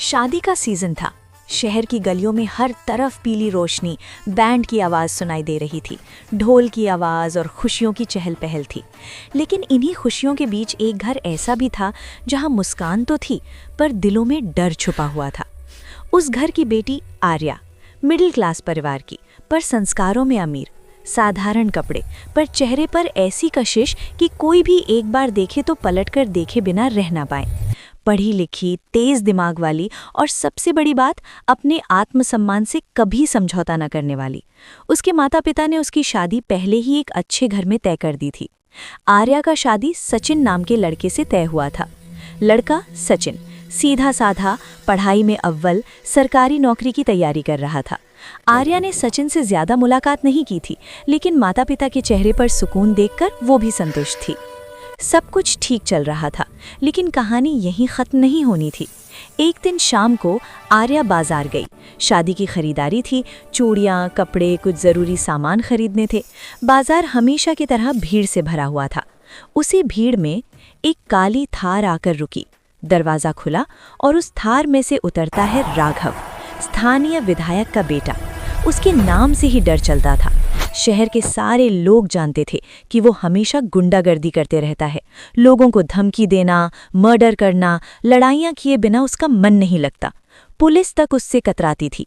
शादी का सीजन था। शहर की गलियों में हर तरफ पीली रोशनी, बैंड की आवाज़ सुनाई दे रही थी, ढोल की आवाज़ और खुशियों की चहल पहल थी। लेकिन इन्हीं खुशियों के बीच एक घर ऐसा भी था जहां मुस्कान तो थी, पर दिलों में डर छुपा हुआ था। उस घर की बेटी आर्या, मिडिल क्लास परिवार की, पर संस्कारों में अमीर, साधारण कपड़े, पर चेहरे पर ऐसी कशिश कि कोई भी एक बार देखे तो पलटकर देखे बिना रह ना पाए। पढ़ी लिखी, तेज दिमाग वाली और सबसे बड़ी बात, अपने आत्मसम्मान से कभी समझौता न करने वाली। उसके माता पिता ने उसकी शादी पहले ही एक अच्छे घर में तय कर दी थी। आर्या का शादी सचिन नाम के लड़के से तय हुआ था। लड़का सचिन सीधा साधा, पढ़ाई में अव्वल, सरकारी नौकरी की तैयारी कर रहा था। आर्या ने सचिन से ज्यादा मुलाकात नहीं की थी, लेकिन माता पिता के चेहरे पर सुकून देखकर वो भी संतुष्ट थी। सब कुछ ठीक चल रहा था, लेकिन कहानी यहीं खत्म नहीं होनी थी। एक दिन शाम को आर्या बाजार गई। शादी की खरीदारी थी, चूड़ियाँ, कपड़े, कुछ ज़रूरी सामान खरीदने थे। बाजार हमेशा की तरह भीड़ से भरा हुआ था। उसी भीड़ में एक काली थार आकर रुकी। दरवाज़ा खुला और उस थार में से उतरता है राघव, स्थानीय विधायक का बेटा। उसके नाम से ही डर चलता था। शहर के सारे लोग जानते थे कि वो हमेशा गुंडागर्दी करते रहता है। लोगों को धमकी देना, मर्डर करना, लड़ाइयाँ किए बिना उसका मन नहीं लगता। पुलिस तक उससे कतराती थी।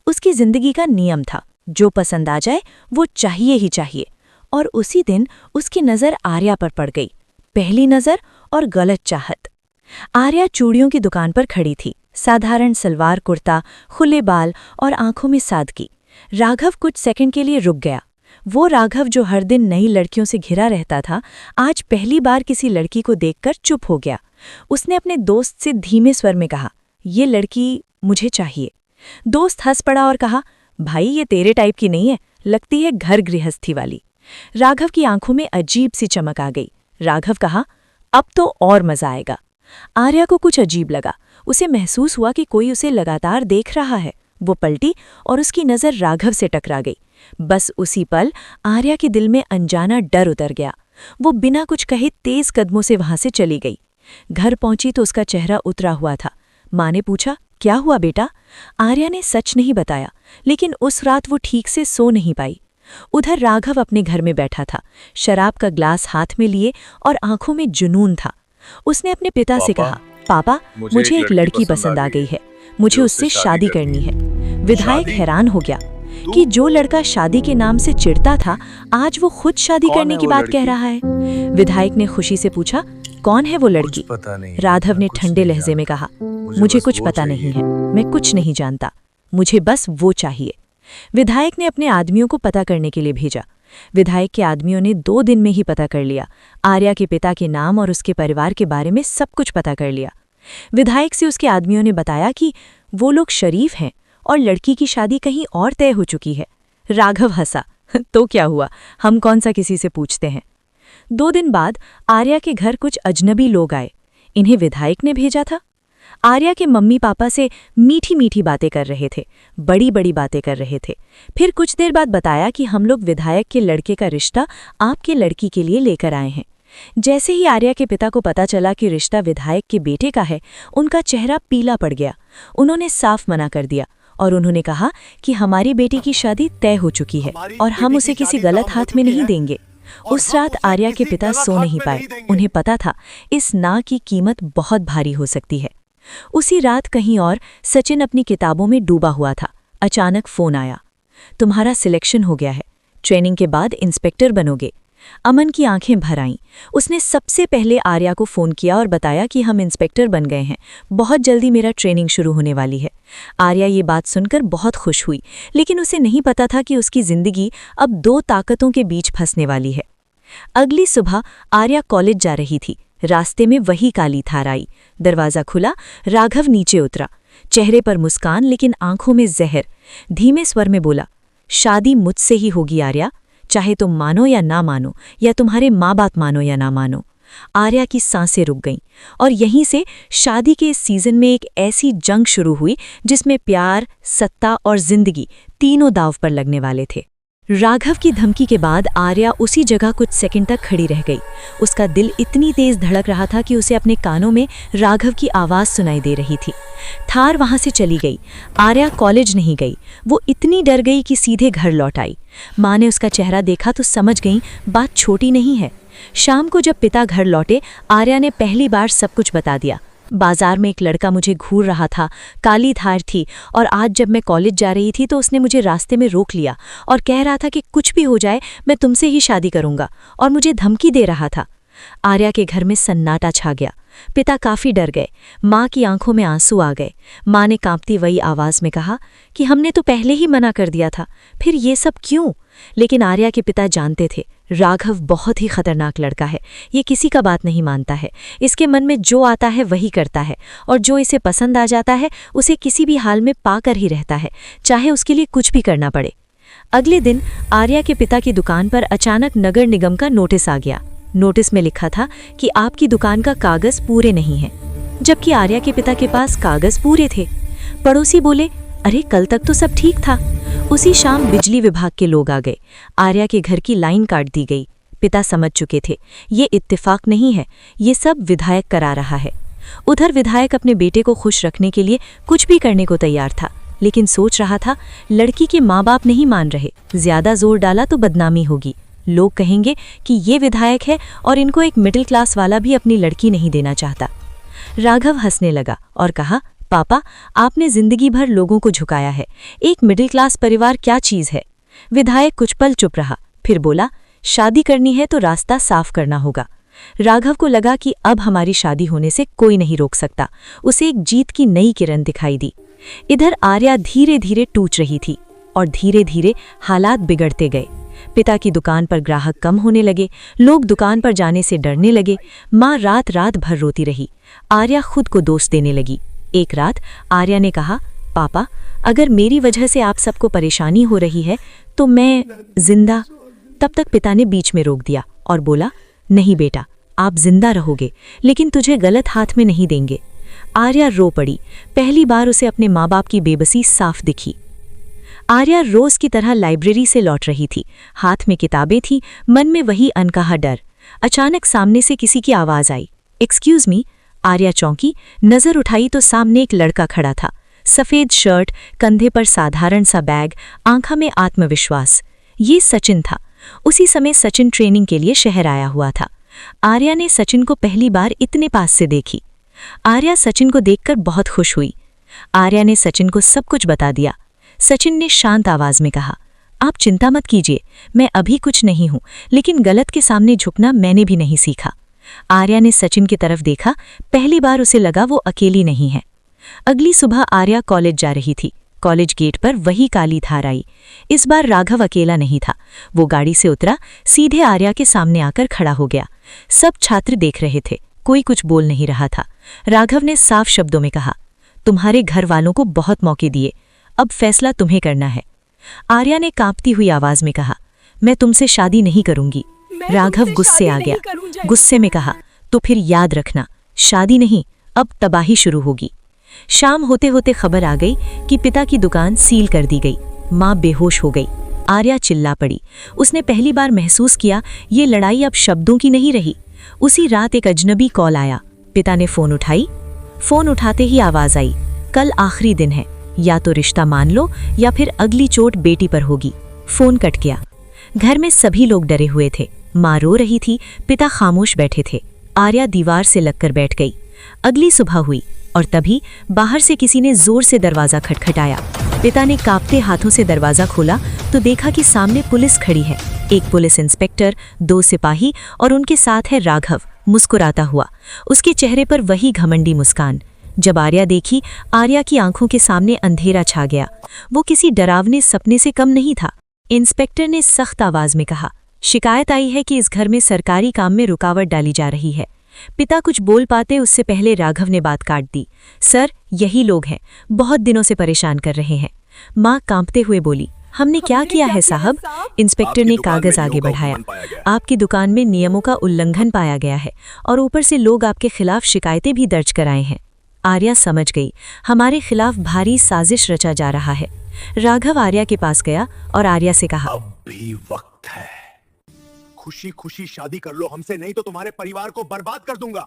उसकी जिंदगी का नियम था, जो पसंद आ जाए वो चाहिए ही चाहिए। और उसी दिन उसकी नज़र आर्या पर पड़ गई। पहली नज़र और गलत चाहत। आर्या चूड़ियों की दुकान पर खड़ी थी, साधारण सलवार कुर्ता, खुले बाल और आंखों में सादगी। राघव कुछ सेकंड के लिए रुक गया। वो राघव जो हर दिन नई लड़कियों से घिरा रहता था, आज पहली बार किसी लड़की को देखकर चुप हो गया। उसने अपने दोस्त से धीमे स्वर में कहा, "ये लड़की मुझे चाहिए।" दोस्त हंस पड़ा और कहा, "भाई, ये तेरे टाइप की नहीं है, लगती है घर गृहस्थी वाली।" राघव की आंखों में अजीब सी चमक आ गई। राघव कहा, "अब तो और मजा आएगा।" आर्या को कुछ अजीब लगा। उसे महसूस हुआ कि कोई उसे लगातार देख रहा है। वो पलटी और उसकी नज़र राघव से टकरा गई। बस उसी पल आर्या के दिल में अनजाना डर उतर गया। वो बिना कुछ कहे तेज कदमों से वहां से चली गई। घर पहुंची तो उसका चेहरा उतरा हुआ था। माँ ने पूछा, "क्या हुआ बेटा?" आर्या ने सच नहीं बताया, लेकिन उस रात वो ठीक से सो नहीं पाई। उधर राघव अपने घर में बैठा था, शराब का ग्लास हाथ में लिए और आंखों में जुनून था। उसने अपने पिता से कहा, "पापा, मुझे एक लड़की पसंद आ गई है, मुझे उससे शादी करनी है।" विधायक हैरान हो गया कि जो लड़का शादी के नाम से चिढ़ता था, आज वो खुद शादी करने की बात कह रहा है। विधायक ने खुशी से पूछा, "कौन है वो लड़की?" राघव ने ठंडे लहजे में कहा, "मुझे कुछ पता नहीं है, मैं कुछ नहीं जानता, मुझे बस वो चाहिए।" विधायक ने अपने आदमियों को पता करने के लिए भेजा। विधायक के आदमियों ने 2 दिन में ही पता कर लिया। आर्या के पिता के नाम और उसके परिवार के बारे में सब कुछ पता कर लिया। विधायक से उसके आदमियों ने बताया कि वो लोग शरीफ हैं और लड़की की शादी कहीं और तय हो चुकी है। राघव हंसा, "तो क्या हुआ, हम कौन सा किसी से पूछते हैं।" 2 दिन बाद आर्या के घर कुछ अजनबी लोग आए। इन्हें विधायक ने भेजा था। आर्या के मम्मी पापा से मीठी मीठी बातें कर रहे थे, बड़ी बड़ी बातें कर रहे थे। फिर कुछ देर बाद बताया कि हम लोग विधायक के लड़के का रिश्ता आपके लड़की के लिए लेकर आए हैं। जैसे ही आर्या के पिता को पता चला कि रिश्ता विधायक के बेटे का है, उनका चेहरा पीला पड़ गया। उन्होंने साफ मना कर दिया और उन्होंने कहा कि हमारी बेटी की शादी तय हो चुकी है और हम उसे किसी गलत हाथ में नहीं देंगे। उस रात आर्या के पिता सो नहीं पाए। उन्हें पता था इस ना की कीमत बहुत भारी हो सकती है। उसी रात कहीं और सचिन अपनी किताबों में डूबा हुआ था। अचानक फोन आया, "तुम्हारा सिलेक्शन हो गया है, ट्रेनिंग के बाद इंस्पेक्टर बनोगे।" अमन की आंखें भर आईं। उसने सबसे पहले आर्या को फ़ोन किया और बताया कि हम इंस्पेक्टर बन गए हैं, बहुत जल्दी मेरा ट्रेनिंग शुरू होने वाली है। आर्या ये बात सुनकर बहुत खुश हुई, लेकिन उसे नहीं पता था कि उसकी ज़िंदगी अब 2 ताकतों के बीच फंसने वाली है। अगली सुबह आर्या कॉलेज जा रही थी। रास्ते में वही काली थार आई। दरवाज़ा खुला, राघव नीचे उतरा, चेहरे पर मुस्कान लेकिन आंखों में जहर। धीमे स्वर में बोला, "शादी मुझसे ही होगी आर्या, चाहे तुम मानो या ना मानो, या तुम्हारे माँ बाप मानो या ना मानो।" आर्या की सांसें रुक गईं और यहीं से शादी के इस सीजन में एक ऐसी जंग शुरू हुई जिसमें प्यार, सत्ता और जिंदगी तीनों दांव पर लगने वाले थे। राघव की धमकी के बाद आर्या उसी जगह कुछ सेकंड तक खड़ी रह गई। उसका दिल इतनी तेज धड़क रहा था कि उसे अपने कानों में राघव की आवाज़ सुनाई दे रही थी। थार वहां से चली गई। आर्या कॉलेज नहीं गई। वो इतनी डर गई कि सीधे घर लौट आई। माँ ने उसका चेहरा देखा तो समझ गई बात छोटी नहीं है। शाम को जब पिता घर लौटे, आर्या ने पहली बार सब कुछ बता दिया। बाजार में एक लड़का मुझे घूर रहा था, काली थार थी, और आज जब मैं कॉलेज जा रही थी तो उसने मुझे रास्ते में रोक लिया और कह रहा था कि कुछ भी हो जाए मैं तुमसे ही शादी करूंगा, और मुझे धमकी दे रहा था। आर्या के घर में सन्नाटा छा गया। पिता काफी डर गए। माँ की आंखों में आंसू आ गए। माँ ने कांपती हुई आवाज में कहा कि हमने तो पहले ही मना कर दिया था, फिर ये सब क्यों? लेकिन आर्या के पिता जानते थे राघव बहुत ही खतरनाक लड़का है। ये किसी का बात नहीं मानता है। इसके मन में जो आता है वही करता है, और जो इसे पसंद आ जाता है उसे किसी भी हाल में पाकर ही रहता है, चाहे उसके लिए कुछ भी करना पड़े। अगले दिन आर्या के पिता की दुकान पर अचानक नगर निगम का नोटिस आ गया। नोटिस में लिखा था कि आपकी दुकान का कागज पूरे नहीं है, जबकि आर्या के पिता के पास कागज पूरे थे। पड़ोसी बोले, अरे कल तक तो सब ठीक था। उसी शाम बिजली विभाग के लोग आ गए। आर्या के घर की लाइन काट दी गई। पिता समझ चुके थे ये इत्तेफाक नहीं है, ये सब विधायक करा रहा है। उधर विधायक अपने बेटे को खुश रखने के लिए कुछ भी करने को तैयार था, लेकिन सोच रहा था लड़की के माँ बाप नहीं मान रहे, ज्यादा जोर डाला तो बदनामी होगी। लोग कहेंगे कि ये विधायक है और इनको एक मिडिल क्लास वाला भी अपनी लड़की नहीं देना चाहता। राघव हंसने लगा और कहा, पापा, आपने जिंदगी भर लोगों को झुकाया है, एक मिडिल क्लास परिवार क्या चीज है? विधायक कुछ पल चुप रहा, फिर बोला, शादी करनी है तो रास्ता साफ करना होगा। राघव को लगा कि अब हमारी शादी होने से कोई नहीं रोक सकता। उसे एक जीत की नई किरण दिखाई दी। इधर आर्या धीरे धीरे टूट रही थी और धीरे धीरे हालात बिगड़ते गए। पिता की दुकान पर ग्राहक कम होने लगे, लोग दुकान पर जाने से डरने लगे। माँ रात रात भर रोती रही। आर्या खुद को दोष देने लगी। एक रात आर्या ने कहा, पापा, अगर मेरी वजह से आप सबको परेशानी हो रही है तो मैं जिंदा। तब तक पिता ने बीच में रोक दिया और बोला, नहीं बेटा, आप जिंदा रहोगे, लेकिन तुझे गलत हाथ में नहीं देंगे। आर्या रो पड़ी। पहली बार उसे अपने माँ बाप की बेबसी साफ दिखी। आर्या रोज की तरह लाइब्रेरी से लौट रही थी। हाथ में किताबें थी, मन में वही अनकहा डर। अचानक सामने से किसी की आवाज आई, एक्सक्यूज मी। आर्या चौंकी, नजर उठाई तो सामने एक लड़का खड़ा था। सफेद शर्ट, कंधे पर साधारण सा बैग, आंखों में आत्मविश्वास। ये सचिन था। उसी समय सचिन ट्रेनिंग के लिए शहर आया हुआ था। आर्या ने सचिन को पहली बार इतने पास से देखी। आर्या सचिन को देखकर बहुत खुश हुई। आर्या ने सचिन को सब कुछ बता दिया। सचिन ने शांत आवाज में कहा, आप चिंता मत कीजिए, मैं अभी कुछ नहीं हूं, लेकिन गलत के सामने झुकना मैंने भी नहीं सीखा। आर्या ने सचिन की तरफ देखा। पहली बार उसे लगा वो अकेली नहीं है। अगली सुबह आर्या कॉलेज जा रही थी। कॉलेज गेट पर वही काली थार आई। इस बार राघव अकेला नहीं था। वो गाड़ी से उतरा, सीधे आर्या के सामने आकर खड़ा हो गया। सब छात्र देख रहे थे, कोई कुछ बोल नहीं रहा था। राघव ने साफ शब्दों में कहा, तुम्हारे घर वालों को बहुत मौके दिए, अब फैसला तुम्हें करना है। आर्या ने कांपती हुई आवाज में कहा, मैं तुमसे शादी नहीं करूंगी। राघव गुस्से आ गया। गुस्से में कहा, तो फिर याद रखना, शादी नहीं, अब तबाही शुरू होगी। शाम होते होते खबर आ गई कि पिता की दुकान सील कर दी गई। माँ बेहोश हो गई। आर्या चिल्ला पड़ी। उसने पहली बार महसूस किया ये लड़ाई अब शब्दों की नहीं रही। उसी रात एक अजनबी कॉल आया। पिता ने फोन उठाई। फोन उठाते ही आवाज आई, कल आखिरी दिन है, या तो रिश्ता मान लो या फिर अगली चोट बेटी पर होगी। फोन कट गया। घर में सभी लोग डरे हुए थे। माँ रो रही थी, पिता खामोश बैठे थे। आर्या दीवार से लगकर बैठ गई। अगली सुबह हुई और तभी बाहर से किसी ने जोर से दरवाजा खटखटाया। पिता ने कांपते हाथों से दरवाजा खोला तो देखा कि सामने पुलिस खड़ी है। एक पुलिस इंस्पेक्टर, 2 सिपाही और उनके साथ है राघव, मुस्कुराता हुआ। उसके चेहरे पर वही घमंडी मुस्कान। जब आर्या देखी, आर्या की आंखों के सामने अंधेरा छा गया। वो किसी डरावने सपने से कम नहीं था। इंस्पेक्टर ने सख्त आवाज में कहा, शिकायत आई है कि इस घर में सरकारी काम में रुकावट डाली जा रही है। पिता कुछ बोल पाते उससे पहले राघव ने बात काट दी। सर, यही लोग हैं, बहुत दिनों से परेशान कर रहे हैं। माँ कांपते हुए बोली, हमने क्या किया है साहब? इंस्पेक्टर ने कागज आगे बढ़ाया। आपकी दुकान में नियमों का उल्लंघन पाया गया है और ऊपर से लोग आपके खिलाफ शिकायतें भी दर्ज कराए हैं। आर्या समझ गई, हमारे खिलाफ भारी साजिश रचा जा रहा है। राघव आर्या के पास गया और आर्या से कहा, अभी वक्त है। खुशी खुशी शादी कर लो हमसे, नहीं तो तुम्हारे परिवार को बर्बाद कर दूंगा,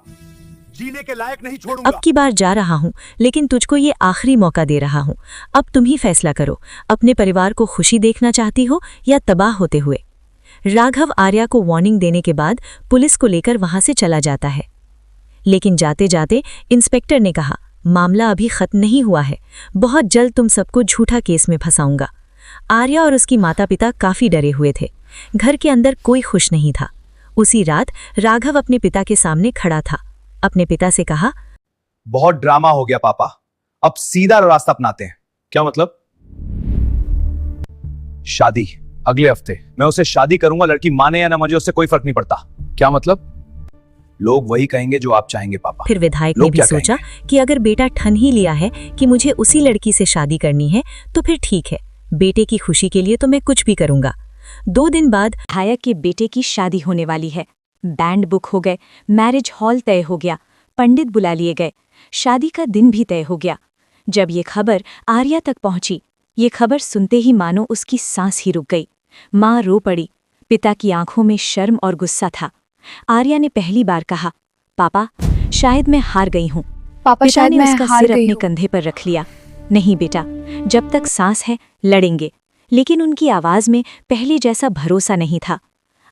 जीने के लायक नहीं छोड़ूंगा। अब की बार जा रहा हूँ, लेकिन तुझको ये आखिरी मौका दे रहा हूँ। अब तुम ही फैसला करो, अपने परिवार को खुशी देखना चाहती हो या तबाह होते हुए। राघव आर्या को वार्निंग देने के बाद पुलिस को लेकर वहां से चला जाता है। लेकिन जाते जाते इंस्पेक्टर ने कहा, मामला अभी खत्म नहीं हुआ है, बहुत जल्द तुम सबको झूठा केस में फंसाऊंगा। आर्या और उसकी माता पिता काफी डरे हुए थे। घर के अंदर कोई खुश नहीं था। उसी रात राघव अपने पिता के सामने खड़ा था। अपने पिता से कहा, बहुत ड्रामा हो गया पापा, अब सीधा रास्ता अपनाते हैं। क्या मतलब? शादी अगले हफ्ते। मैं उसे शादी करूंगा, लड़की माने या ना मुझे उससे कोई फर्क नहीं पड़ता। क्या मतलब? लोग वही कहेंगे जो आप चाहेंगे पापा। फिर विधायक ने भी सोचा कि अगर बेटा ठन ही लिया है कि मुझे उसी लड़की से शादी करनी है तो फिर ठीक है, बेटे की खुशी के लिए तो मैं कुछ भी करूंगा। 2 दिन बाद विधायक के बेटे की शादी होने वाली है। बैंड बुक हो गए, मैरिज हॉल तय हो गया, पंडित बुला लिए गए, शादी का दिन भी तय हो गया। जब ये खबर आर्या तक पहुंची, ये खबर सुनते ही मानो उसकी सांस ही रुक गई। माँ रो पड़ी। पिता की आंखों में शर्म और गुस्सा था। आर्या ने पहली बार कहा, पापा शायद मैं हार गई हूँ। पिता ने उसका सिर अपने कंधे पर रख लिया। नहीं बेटा, जब तक सांस है लड़ेंगे। लेकिन उनकी आवाज में पहले जैसा भरोसा नहीं था।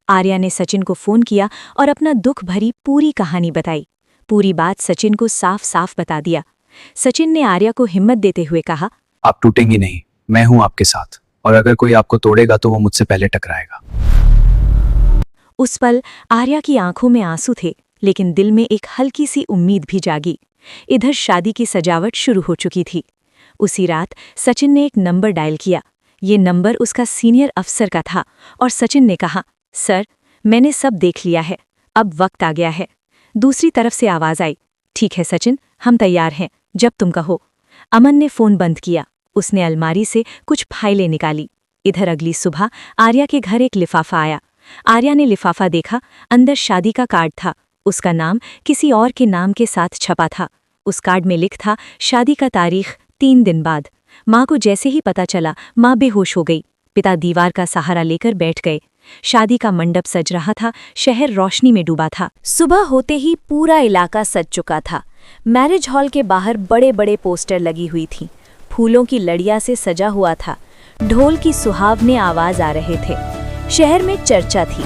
आर्या ने सचिन को फोन किया और अपना दुख भरी पूरी कहानी बताई। पूरी बात सचिन को साफ साफ बता दिया। सचिन ने आर्या को हिम्मत देते हुए कहा, आप टूटेंगी नहीं, मैं हूं आपके साथ, और अगर कोई आपको तोड़ेगा तो वो मुझसे पहले टकराएगा। उस पल आर्या की आंखों में आंसू थे, लेकिन दिल में एक हल्की सी उम्मीद भी जागी। इधर शादी की सजावट शुरू हो चुकी थी। उसी रात सचिन ने एक नंबर डायल किया। ये नंबर उसका सीनियर अफसर का था और सचिन ने कहा, सर मैंने सब देख लिया है, अब वक्त आ गया है। दूसरी तरफ से आवाज आई, ठीक है सचिन, हम तैयार हैं, जब तुम कहो। अमन ने फोन बंद किया। उसने अलमारी से कुछ फाइलें निकाली। इधर अगली सुबह आर्या के घर एक लिफाफा आया। आर्या ने लिफाफा देखा, अंदर शादी का कार्ड था। उसका नाम किसी और के नाम के साथ छपा था। उस कार्ड में लिख था, शादी का तारीख 3 दिन बाद। माँ को जैसे ही पता चला, माँ बेहोश हो गई। पिता दीवार का सहारा लेकर बैठ गए। शादी का मंडप सज रहा था, शहर रोशनी में डूबा था। सुबह होते ही पूरा इलाका सज चुका था। मैरिज हॉल के बाहर बड़े बड़े पोस्टर लगी हुई थी। फूलों की लड़ियां से सजा हुआ था। ढोल की सुहावने आवाज आ रहे थे। शहर में चर्चा थी,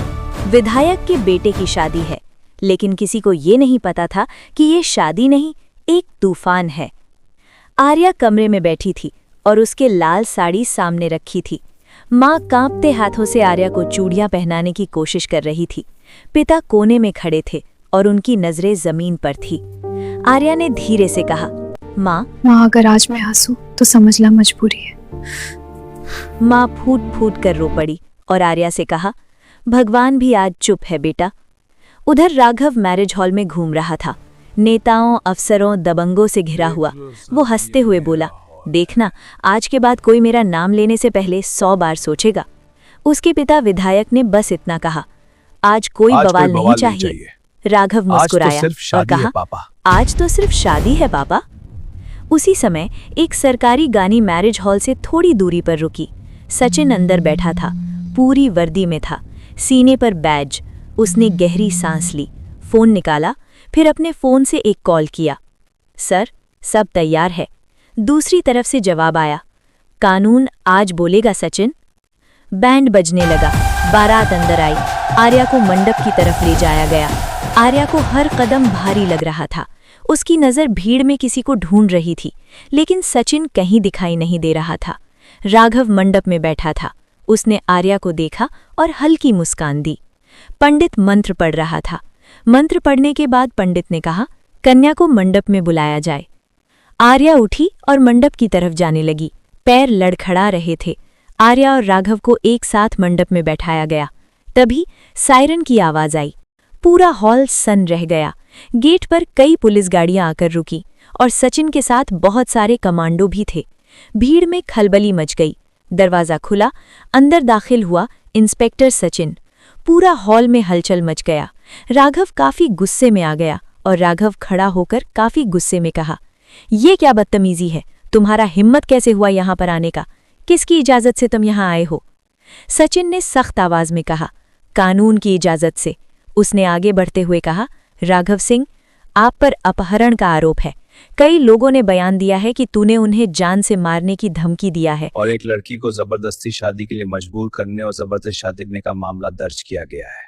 विधायक के बेटे की शादी है। लेकिन किसी को ये नहीं पता था कि ये शादी नहीं, एक तूफान है। आर्या कमरे में बैठी थी और उसके लाल साड़ी सामने रखी थी। माँ कांपते हाथों से आर्या को चूड़ियां पहनाने की कोशिश कर रही थी। पिता कोने में खड़े थे और उनकी नजरें जमीन पर थी। आर्या ने धीरे से कहा, माँ अगर आज मैं हंसूं तो समझना मजबूरी है। माँ फूट फूट कर रो पड़ी और आर्या से कहा, भगवान भी आज चुप है बेटा। उधर राघव मैरिज हॉल में घूम रहा था, नेताओं, अफसरों, दबंगों से घिरा हुआ। वो हंसते हुए बोला, देखना, आज के बाद कोई मेरा नाम लेने से पहले 100 बार सोचेगा। उसके पिता विधायक ने बस इतना कहा, आज कोई बवाल नहीं चाहिए। राघव मुस्कुराया और कहा, आज तो सिर्फ शादी है पापा। उसी समय एक सरकारी गाड़ी मैरिज हॉल से थोड़ी दूरी पर रुकी। सचिन अंदर बैठा था, पूरी वर्दी में था, सीने पर बैज। उसने गहरी सांस ली, फोन निकाला, फिर अपने फोन से एक कॉल किया। सर, सब तैयार है। दूसरी तरफ से जवाब आया, कानून आज बोलेगा सचिन। बैंड बजने लगा, बारात अंदर आई। आर्या को मंडप की तरफ ले जाया गया। आर्या को हर कदम भारी लग रहा था। उसकी नज़र भीड़ में किसी को ढूंढ रही थी, लेकिन सचिन कहीं दिखाई नहीं दे रहा था। राघव मंडप में बैठा था। उसने आर्या को देखा और हल्की मुस्कान दी। पंडित मंत्र पढ़ रहा था। मंत्र पढ़ने के बाद पंडित ने कहा, कन्या को मंडप में बुलाया जाए। आर्या उठी और मंडप की तरफ जाने लगी। पैर लड़खड़ा रहे थे। आर्या और राघव को एक साथ मंडप में बैठाया गया। तभी सायरन की आवाज आई। पूरा हॉल सन रह गया। गेट पर कई पुलिस गाड़ियां आकर रुकी और सचिन के साथ बहुत सारे कमांडो भी थे। भीड़ में खलबली मच गई। दरवाजा खुला, अंदर दाखिल हुआ इंस्पेक्टर सचिन। पूरा हॉल में हलचल मच गया। राघव काफी गुस्से में आ गया और राघव खड़ा होकर काफी गुस्से में कहा, ये क्या बदतमीजी है? तुम्हारा हिम्मत कैसे हुआ यहाँ पर आने का? किसकी इजाजत से तुम यहाँ आए हो? सचिन ने सख्त आवाज में कहा, कानून की इजाजत से। उसने आगे बढ़ते हुए कहा, राघव सिंह, आप पर अपहरण का आरोप है। कई लोगों ने बयान दिया है कि तूने उन्हें जान से मारने की धमकी दिया है। और एक लड़की को जबरदस्ती शादी के लिए मजबूर करने और जबरदस्ती शादी करने का मामला दर्ज किया गया है।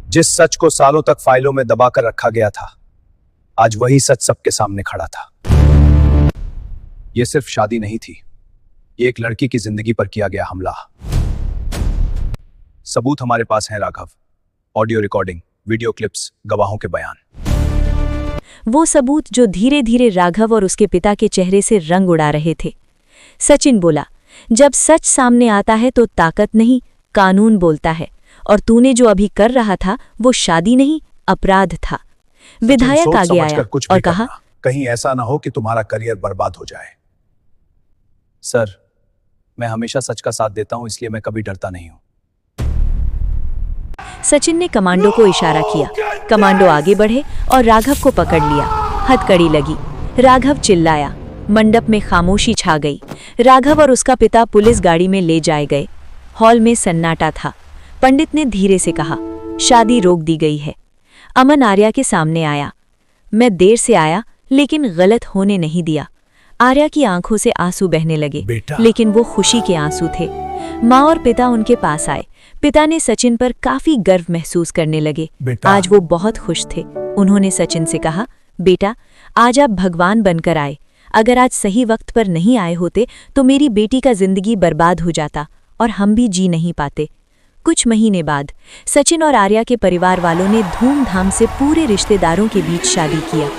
जिस सच को सालों तक फाइलों में दबाकर रखा गया था, आज वही सच सबके सामने खड़ा था। यह सिर्फ शादी नहीं थी, ये एक लड़की की जिंदगी पर किया गया हमला। सबूत हमारे पास हैं Raghav, audio recording, video clips, गवाहों के बयान। वो सबूत जो धीरे धीरे राघव और उसके पिता के चेहरे से रंग उड़ा रहे थे। सचिन बोला, जब सच सामने आता है तो ताकत नहीं, कानून बोलता है। और तूने जो अभी कर रहा था वो शादी नहीं, अपराध था। विधायक सोच आगे समझकर आया कुछ भी और कहा, करना, कहीं ऐसा ना हो कि तुम्हारा करियर बर्बाद हो जाए। सर, मैं हमेशा सच का साथ देता हूं, इसलिए मैं कभी डरता नहीं हूं। सचिन ने कमांडो को इशारा किया। कमांडो आगे बढ़े और राघव को पकड़ लिया। हथकड़ी लगी। राघव चिल्लाया। मंडप में खामोशी छा गई। राघव और उसका पिता पुलिस गाड़ी में ले जाए गए। हॉल में सन्नाटा था। पंडित ने धीरे से कहा, शादी रोक दी गई है। अमन आर्या के सामने आया। मैं देर से आया, लेकिन गलत होने नहीं दिया। आर्या की आंखों से आंसू बहने लगे, लेकिन वो खुशी के आंसू थे। माँ और पिता उनके पास आए। पिता ने सचिन पर काफी गर्व महसूस करने लगे। आज वो बहुत खुश थे। उन्होंने सचिन से कहा, बेटा, आज आप भगवान बनकर आए। अगर आज सही वक्त पर नहीं आए होते तो मेरी बेटी का जिंदगी बर्बाद हो जाता और हम भी जी नहीं पाते। कुछ महीने बाद सचिन और आर्या के परिवार वालों ने धूमधाम से पूरे रिश्तेदारों के बीच शादी किया।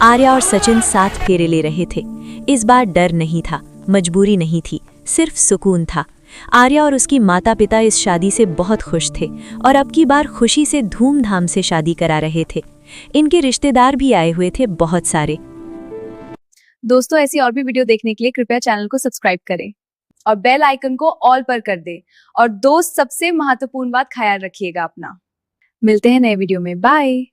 आर्या और सचिन साथ फेरे ले रहे थे। इस बार डर नहीं था, मजबूरी नहीं थी, सिर्फ सुकून था। आर्या और उसकी माता पिता इस शादी से बहुत खुश थे और अब की बार खुशी से धूमधाम से शादी करा रहे थे। इनके रिश्तेदार भी आए हुए थे, बहुत सारे। दोस्तों, ऐसी और भी वीडियो देखने के लिए कृपया चैनल को सब्सक्राइब करें और बेल आइकन को ऑल पर कर दें। और दोस्त, सबसे महत्वपूर्ण बात, ख्याल रखिएगा अपना। मिलते हैं नए वीडियो में। बाय।